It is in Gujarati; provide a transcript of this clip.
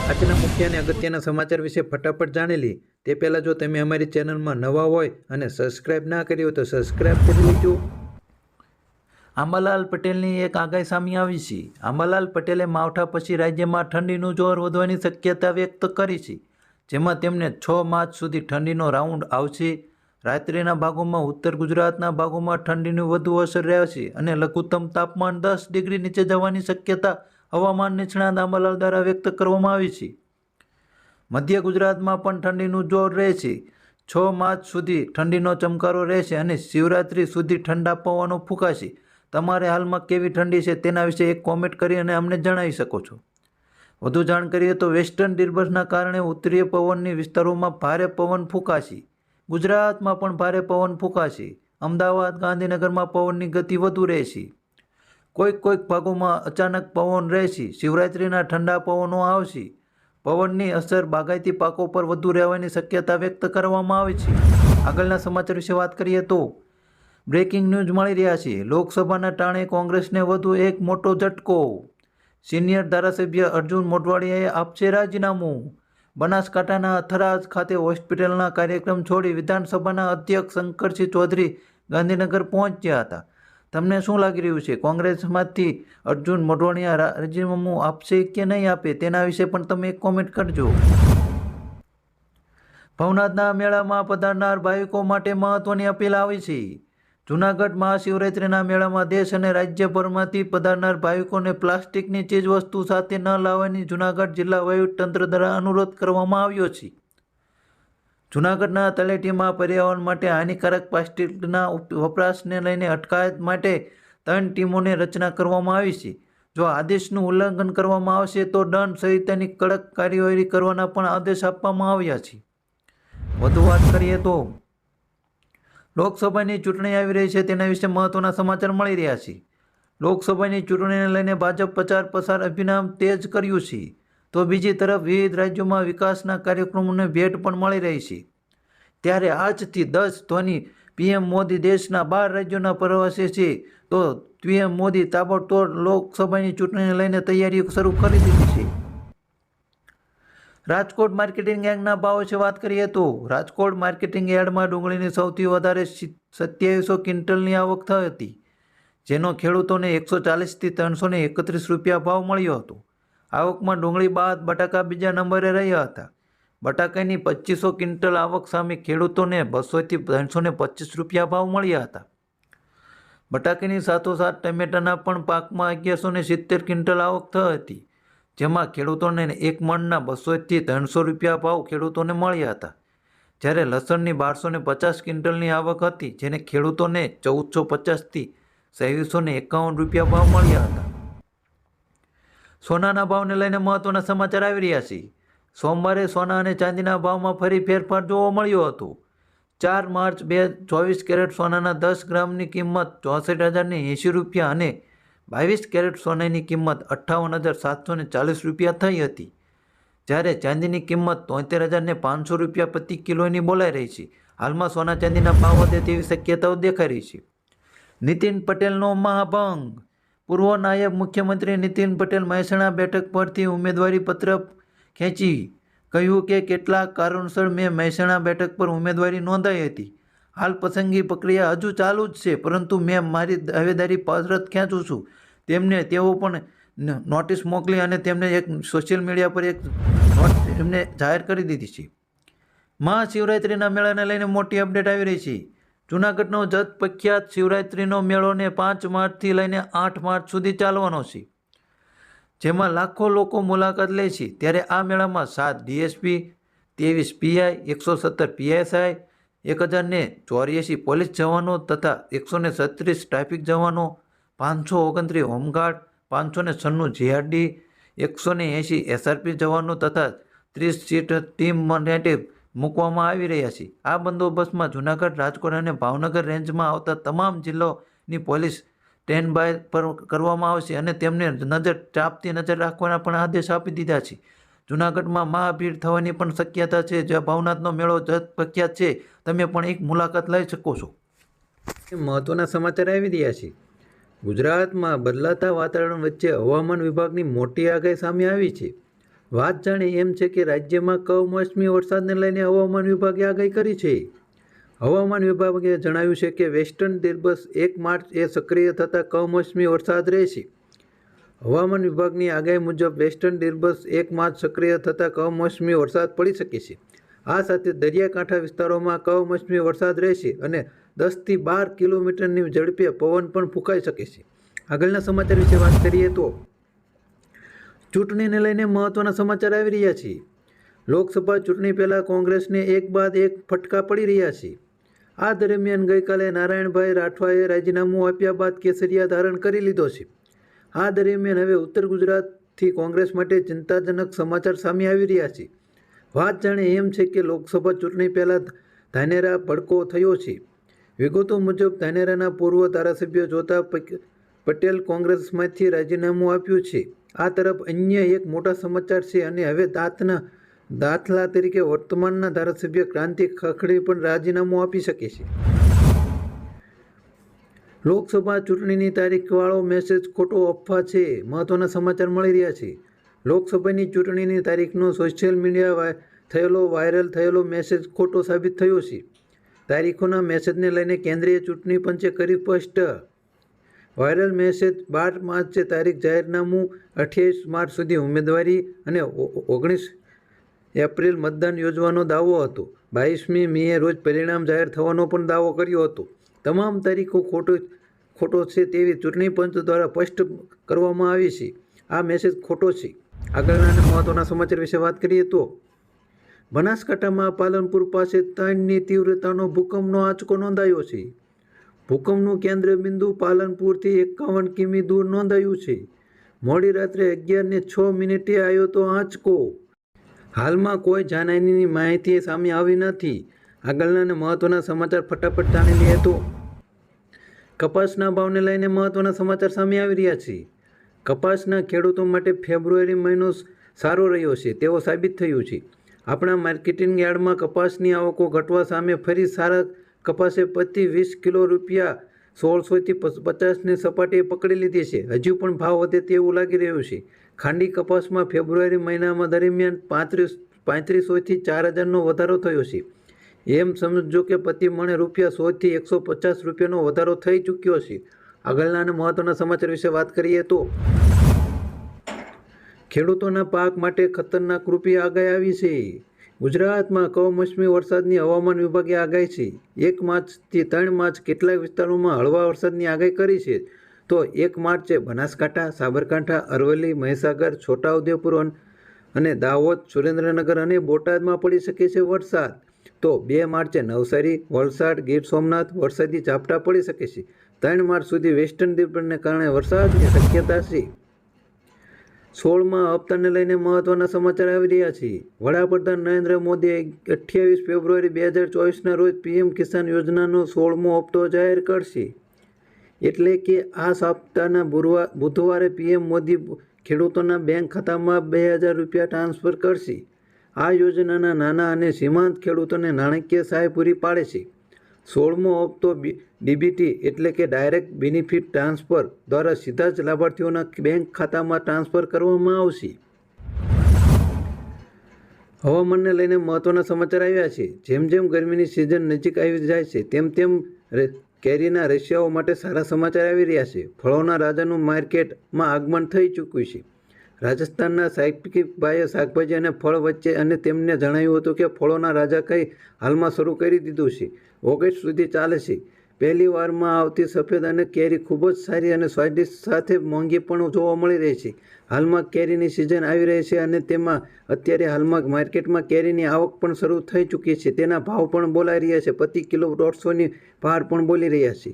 આજના મુખ્ય અને અગત્યના સમાચાર વિશે ફટાફટ જાણી લી તે પહેલાં જો તમે અમારી ચેનલમાં નવા હોય અને સબસ્ક્રાઇબ ના કરી હોય તો સબસ્ક્રાઇબ કરી લેજો। આંબાલાલ પટેલની એક આગાહી સામે આવી છે। આંબાલાલ પટેલે માવઠા પછી રાજ્યમાં ઠંડીનું જોર વધવાની શક્યતા વ્યક્ત કરી છે, જેમાં તેમણે 6 માર્ચ સુધી ઠંડીનો રાઉન્ડ આવશે। રાત્રિના ભાગોમાં ઉત્તર ગુજરાતના ભાગોમાં ઠંડીની વધુ અસર રહેશે અને લઘુત્તમ તાપમાન 10 ડિગ્રી નીચે જવાની શક્યતા હવામાન નિષ્ણાત આંબાલાલ દ્વારા વ્યક્ત કરવામાં આવી છે। મધ્ય ગુજરાતમાં પણ ઠંડીનું જોર રહેશે। 6 માર્ચ સુધી ઠંડીનો ચમકારો રહેશે અને શિવરાત્રી સુધી ઠંડા પવનો ફૂંકાશે। તમારે હાલમાં કેવી ઠંડી છે તેના વિશે એક કોમેન્ટ કરી અને અમને જણાવી શકો છો। વધુ જાણ કરીએ તો વેસ્ટર્ન ડિસ્ટર્બન્સના કારણે ઉત્તરીય પવનની વિસ્તારોમાં ભારે પવન ફૂંકાશે। ગુજરાતમાં પણ ભારે પવન ફૂંકાશે। અમદાવાદ, ગાંધીનગરમાં પવનની ગતિ વધુ રહેશે। કોઈક ભાગોમાં અચાનક પવન રહેશે। શિવરાત્રિના ઠંડા પવનો આવશે। પવનની અસર બાગાયતી પાકો પર વધુ રહેવાની શક્યતા વ્યક્ત કરવામાં આવી છે। આગળના સમાચાર વિશે વાત કરીએ તો બ્રેકિંગ ન્યૂઝ મળી રહ્યા છે। લોકસભાના ટાણે કોંગ્રેસને વધુ એક મોટો ઝટકો। સિનિયર ધારાસભ્ય અર્જુન મોઢવાડિયાએ આપશે રાજીનામું। બનાસકાંઠાના થરાદ ખાતે હોસ્પિટલના કાર્યક્રમ છોડી વિધાનસભાના અધ્યક્ષ શંકરસિંહ ચૌધરી ગાંધીનગર પહોંચ્યા હતા। તમને શું લાગી રહ્યું છે? કોંગ્રેસમાંથી અર્જુન મોઢવાડિયા રાજીનામું આપશે કે નહીં આપે તેના વિશે પણ તમે એક કોમેન્ટ કરજો। ભવનાથના મેળામાં પધારનાર ભાવિકો માટે મહત્વની અપીલ આવી છે। જૂનાગઢ મહાશિવરાત્રિના મેળામાં દેશ અને રાજ્યભરમાંથી પધારનાર ભાવિકોને પ્લાસ્ટિકની ચીજવસ્તુ સાથે ન લાવવાની જૂનાગઢ જિલ્લા વહીવટીતંત્ર દ્વારા અનુરોધ કરવામાં આવ્યો છે। જૂનાગઢના તળેટીમાં પર્યાવરણ માટે હાનિકારક પ્લાસ્ટિકના વપરાશને લઈને અટકાયત માટે 3 ટીમોની રચના કરવામાં આવી છે। જો આદેશનું ઉલ્લંઘન કરવામાં આવશે તો દંડ સહિતની કડક કાર્યવાહી કરવાના પણ આદેશ આપવામાં આવ્યા છે। વધુ વાત કરીએ તો લોકસભાની ચૂંટણી આવી રહી છે તેના વિશે મહત્વના સમાચાર મળી રહ્યા છે। લોકસભાની ચૂંટણીને લઈને ભાજપ પ્રચાર પ્રસાર અભિયાન તેજ કર્યું છે, તો બીજી તરફ વિવિધ રાજ્યોમાં વિકાસના કાર્યક્રમોને ભેટ પણ મળી રહી છે। ત્યારે આજથી 10 ધોની પીએમ મોદી દેશના 12 રાજ્યોના પ્રવાસે છે, તો પીએમ મોદી તાબડતોડ લોકસભાની ચૂંટણીને લઈને તૈયારીઓ શરૂ કરી દીધી છે। રાજકોટ માર્કેટિંગ યાર્ડના ભાવ વિશે વાત કરીએ તો રાજકોટ માર્કેટિંગ યાર્ડમાં ડુંગળીની સૌથી વધારે 2700 ક્વિન્ટલની આવક થઈ હતી, જેનો ખેડૂતોને 140થી 331 રૂપિયા ભાવ મળ્યો હતો। આવકમાં ડુંગળી બાદ બટાકા બીજા નંબરે રહ્યા હતા। બટાકાની 2500 ક્વિન્ટલ આવક સામે ખેડૂતોને 200થી 325 રૂપિયા ભાવ મળ્યા હતા। બટાકાની સાથોસાથ ટમેટાના પણ પાકમાં 1170 ક્વિન્ટલ આવક થઈ હતી, જેમાં ખેડૂતોને એક મણના 200થી 300 રૂપિયા ભાવ ખેડૂતોને મળ્યા હતા। જ્યારે લસણની 1250 ક્વિન્ટલની આવક હતી, જેને ખેડૂતોને 1450થી 2351 રૂપિયા ભાવ મળ્યા હતા। સોનાના ભાવને લઈને મહત્વના સમાચાર આવી રહ્યા છે। સોમવારે સોના અને ચાંદીના ભાવમાં ફરી ફેરફાર જોવા મળ્યો હતો। 4 માર્ચ 24 કેરેટ સોનાના 10 ગ્રામની કિંમત 64,080 રૂપિયા અને 22 કેરેટ સોનાની કિંમત 58,740 રૂપિયા થઈ હતી, જ્યારે ચાંદીની કિંમત 73,500 રૂપિયા પ્રતિ કિલોની બોલાઈ રહી છે। હાલમાં સોના ચાંદીના ભાવ વધે તેવી શક્યતાઓ દેખાઈ રહી છે। નીતિન પટેલનો મહાભંગ। પૂર્વ નાયબ મુખ્યમંત્રી નીતિન પટેલ મહેસાણા બેઠક પરથી ઉમેદવારી પત્ર ખેંચી કહ્યું કે કેટલાક કારણોસર મેં મહેસાણા બેઠક પર ઉમેદવારી નોંધાવી હતી। હાલ પસંદગી પ્રક્રિયા હજુ ચાલુ જ છે, પરંતુ મેં મારી દાવેદારી પરત ખેંચું છું। તેઓ પણ નોટિસ મોકલી અને તેમને એક સોશિયલ મીડિયા પર એક નોટ એમને જાહેર કરી દીધી છે। મહાશિવરાત્રિના મેળાને લઈને મોટી અપડેટ આવી રહી છે। જૂનાગઢનો જત પ્રખ્યાત શિવરાત્રિનો મેળોને 5 માર્ચથી લઈને 8 માર્ચ સુધી ચાલવાનો છે, જેમાં લાખો લોકો મુલાકાત લે છે। ત્યારે આ મેળામાં 7 ડીએસપી, 23 પીઆઈ, 117 પીએસઆઈ, 1084 પોલીસ જવાનો તથા 136 ટ્રાફિક જવાનો, 529 હોમગાર્ડ, 596 જીઆરડી, 180 એસઆરપી જવાનો તથા 30 સીટ ટીમ માટે મૂકવામાં આવી રહ્યા છે। આ બંદોબસ્તમાં જૂનાગઢ, રાજકોટ અને ભાવનગર રેન્જમાં આવતા તમામ જિલ્લાઓની પોલીસ સ્ટેન્ડ બાય પર કરવામાં આવશે અને તેમને ચાંપતી નજર રાખવાના પણ આદેશ આપી દીધા છે। જૂનાગઢમાં મહાભીડ થવાની પણ શક્યતા છે, જ્યાં ભવનાથનો મેળો જત પ્રખ્યાત છે। તમે પણ એક મુલાકાત લઈ શકો છો। મહત્વના સમાચાર આવી રહ્યા છે। ગુજરાતમાં બદલાતા વાતાવરણ વચ્ચે હવામાન વિભાગની મોટી આગાહી સામે આવી છે। વાત જાણે એમ છે કે રાજ્યમાં કમોસમી વરસાદને લઈને હવામાન વિભાગે આગાહી કરી છે. હવામાન વિભાગે જણાવ્યું છે કે વેસ્ટર્ન ડિસ્ટર્બન્સ 1 માર્ચે સક્રિય થતાં કમોસમી વરસાદ રહેશે. હવામાન વિભાગની આગાહી મુજબ વેસ્ટર્ન ડિસ્ટર્બન્સ 1 માર્ચ સક્રિય થતાં કમોસમી વરસાદ પડી શકે છે. આ સાથે દરિયાકાંઠા વિસ્તારોમાં કમોસમી વરસાદ રહેશે અને 10 થી 12 કિલોમીટરની ઝડપે પવન પણ ફૂંકાઈ શકે છે. આગળના સમાચાર વિશે વાત કરીએ તો ચૂંટણીને લઈને મહત્વના સમાચાર આવી રહ્યા છે. લોકસભા ચૂંટણી પહેલા કોંગ્રેસને એક બાદ એક ફટકા પડી રહ્યા છે. આ દરમિયાન ગઈકાલે નારાયણભાઈ રાઠવાએ રાજીનામું આપ્યા બાદ કેસરિયા ધારણ કરી લીધો છે. આ દરમિયાન હવે ઉત્તર ગુજરાતથી કોંગ્રેસ માટે ચિંતાજનક સમાચાર સામે આવી રહ્યા છે. વાત જાણે એમ છે કે લોકસભા ચૂંટણી પહેલા ધાનેરા ભડકો થયો છે. વિગતો મુજબ ધાનેરાના પૂર્વ ધારાસભ્ય જોતા પટેલ કોંગ્રેસમાંથી રાજીનામું આપ્યું છે. આ તરફ અન્ય એક મોટા સમાચાર છે અને હવે દાખલા તરીકે વર્તમાનના ધારાસભ્ય ક્રાંતિ ખખડી પણ રાજીનામું આપી શકે છે. લોકસભા ચૂંટણીની તારીખવાળો મેસેજ ખોટો અફવા છે. મહત્વના સમાચાર મળી રહ્યા છે. લોકસભાની ચૂંટણીની તારીખનો સોશિયલ મીડિયા વાયરલ થયેલો મેસેજ ખોટો સાબિત થયો છે. તારીખોના મેસેજને લઈને કેન્દ્રીય ચૂંટણી પંચે કરી સ્પષ્ટ. વાયરલ મેસેજ 12 માર્ચે તારીખ જાહેરનામું, 28 માર્ચ સુધી ઉમેદવારી અને 19 એપ્રિલ મતદાન યોજવાનો દાવો હતો. 22મી મીએ રોજ પરિણામ જાહેર થવાનો પણ દાવો કર્યો હતો. તમામ તારીખો ખોટો છે તેવી ચૂંટણી પંચ દ્વારા સ્પષ્ટ કરવામાં આવી છે. આ મેસેજ ખોટો છે. આગળના મહત્વના સમાચાર વિશે વાત કરીએ તો બનાસકાંઠામાં પાલનપુર પાસે 3ની તીવ્રતાનો ભૂકંપનો આંચકો નોંધાયો છે. ભૂકંપનું કેન્દ્ર બિંદુ પાલનપુરથી 51 કિમી દૂર નોંધાયું છે. મોડી રાત્રે 11:06 આવ્યો તો આંચકો. હાલમાં કોઈ જાનહાનિની માહિતી સામે આવી નથી. આગળના મહત્વના સમાચાર ફટાફટ જાણી લઈએ તો કપાસના ભાવને લઈને મહત્વના સમાચાર સામે આવી રહ્યા છે. કપાસના ખેડૂતો માટે ફેબ્રુઆરી મહિનો સારો રહ્યો છે તેવું સાબિત થયું છે. આપણા માર્કેટિંગ યાર્ડમાં કપાસની આવકો ઘટવા સામે ફરી સારા કપાસે પ્રતિ 20 કિલો રૂપિયા 1600 થી 50ની સપાટીએ પકડી લીધી છે. હજુ પણ ભાવ વધે તેવું લાગી રહ્યું છે. ખાંડી કપાસમાં ફેબ્રુઆરી મહિનામાં દરમિયાન 3500 થી 4000નો વધારો થયો છે. એમ સમજો કે પ્રતિ મણે રૂપિયા 100 થી 150 રૂપિયાનો વધારો થઈ ચૂક્યો છે. આગળના મહત્વના સમાચાર વિશે વાત કરીએ તો ખેડૂતોના પાક માટે ખતરનાક રૂપી આગાહી આવી છે. ગુજરાતમાં કમોસમી વરસાદની હવામાન વિભાગે આગાહી છે. 1 માર્ચથી 3 માર્ચ કેટલાક વિસ્તારોમાં હળવા વરસાદની આગાહી કરી છે. તો 1 માર્ચે બનાસકાંઠા, સાબરકાંઠા, અરવલ્લી, મહીસાગર, છોટાઉદેપુર અને દાહોદ, સુરેન્દ્રનગર અને બોટાદમાં પડી શકે છે વરસાદ. તો 2 માર્ચે નવસારી, વલસાડ, ગીર સોમનાથ વરસાદી ઝાપટા પડી શકે છે. 3 માર્ચ સુધી વેસ્ટર્ન ડિસ્ટર્બન્સને કારણે વરસાદની શક્યતા છે. 16મા હપ્તાને લઈને મહત્વના સમાચાર આવી રહ્યા છે. વડાપ્રધાન નરેન્દ્ર મોદીએ 28 ફેબ્રુઆરી 2024ના રોજ પીએમ કિસાન યોજનાનો 16મો હપ્તો જાહેર કરશે. એટલે કે આ સપ્તાહના બુધવારે પીએમ મોદી ખેડૂતોના બેંક ખાતામાં 2000 રૂપિયા ટ્રાન્સફર કરશે. આ યોજનાના નાના અને સીમાંત ખેડૂતોને નાણાકીય સહાય પૂરી પાડે છે. 16મો હપ્તો ડીબીટી એટલે કે ડાયરેક્ટ બેનિફિટ ટ્રાન્સફર દ્વારા સીધા જ લાભાર્થીઓના બેંક ખાતામાં ટ્રાન્સફર કરવામાં આવશે. હવામાનને લઈને મહત્વના સમાચાર આવ્યા છે. જેમ જેમ ગરમીની સિઝન નજીક આવી જાય છે તેમ તેમ કેરીના રશિયાઓ માટે સારા સમાચાર આવી રહ્યા છે. ફળોના રાજાનું માર્કેટમાં આગમન થઈ ચૂક્યું છે. રાજસ્થાનના સાહિત્યિકભાઈએ શાકભાજી અને ફળ વચ્ચે અને તેમને જણાવ્યું હતું કે ફળોના રાજા કઈ હાલમાં શરૂ કરી દીધું છે. ઓગસ્ટ સુધી ચાલે છે. પહેલી વારમાં આવતી સફેદ અને કેરી ખૂબ જ સારી અને સ્વાદિષ્ટ સાથે મોંઘી પણ જોવા મળી રહી છે. હાલમાં કેરીની સિઝન આવી રહી છે અને તેમાં અત્યારે હાલમાં માર્કેટમાં કેરીની આવક પણ શરૂ થઈ ચૂકી છે. તેના ભાવ પણ બોલાઈ રહ્યા છે. પ્રતિ કિલો 150ની બહાર પણ બોલી રહ્યા છે.